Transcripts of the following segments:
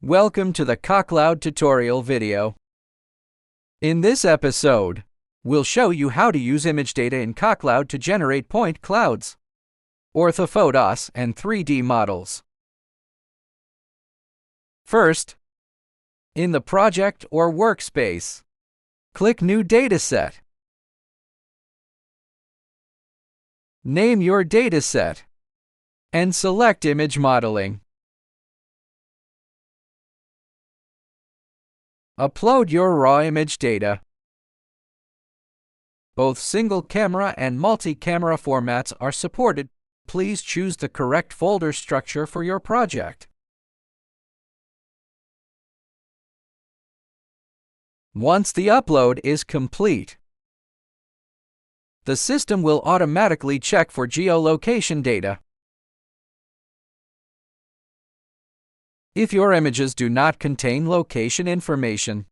Welcome to the CoCloud tutorial video. In this episode, we'll show you how to use image data in CoCloud to generate point clouds, orthophotos, and 3D models. First, in the project or workspace, click New Dataset. Name your dataset and select Image Modeling. Upload your raw image data. Both single camera and multi-camera formats are supported. Please choose the correct folder structure for your project. Once the upload is complete, the system will automatically check for geolocation data. If your images do not contain location information,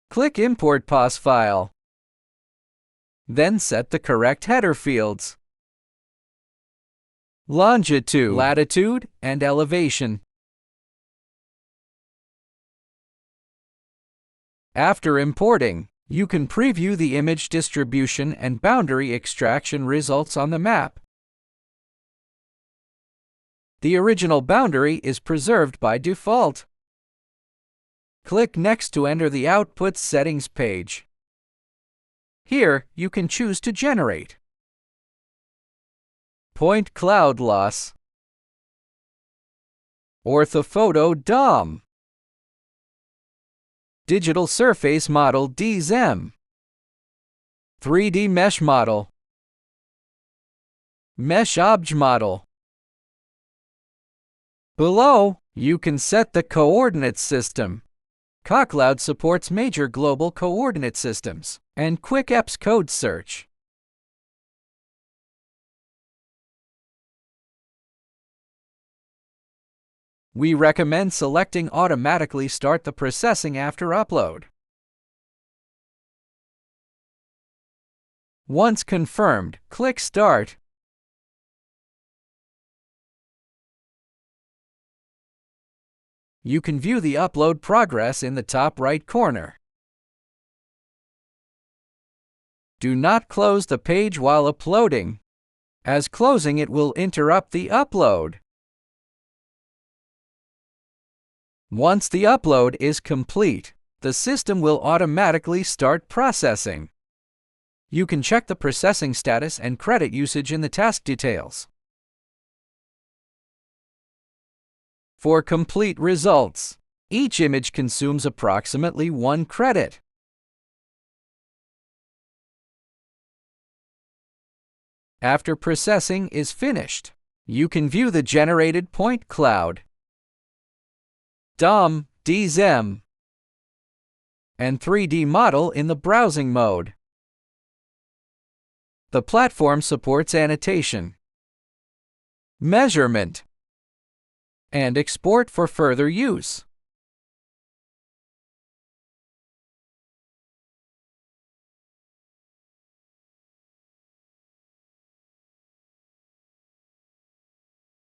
click Import POS file. Then set the correct header fields: longitude, latitude, and elevation. After importing, you can preview the image distribution and boundary extraction results on the map. The original boundary is preserved by default. Click Next to enter the Output Settings page. Here, you can choose to generate point cloud loss, orthophoto DOM, digital surface model DZEM, 3D mesh model, mesh obj model. Below, you can set the coordinate system. CoCloud supports major global coordinate systems and quick EPS code search. We recommend selecting Automatically Start the Processing after upload. Once confirmed, click Start. You can view the upload progress in the top right corner. Do not close the page while uploading, as closing it will interrupt the upload. Once the upload is complete, the system will automatically start processing. You can check the processing status and credit usage in the task details. For complete results, each image consumes approximately 1 credit. After processing is finished, you can view the generated point cloud, DOM, DZEM, and 3D model in the browsing mode. The platform supports annotation, measurement, and export for further use.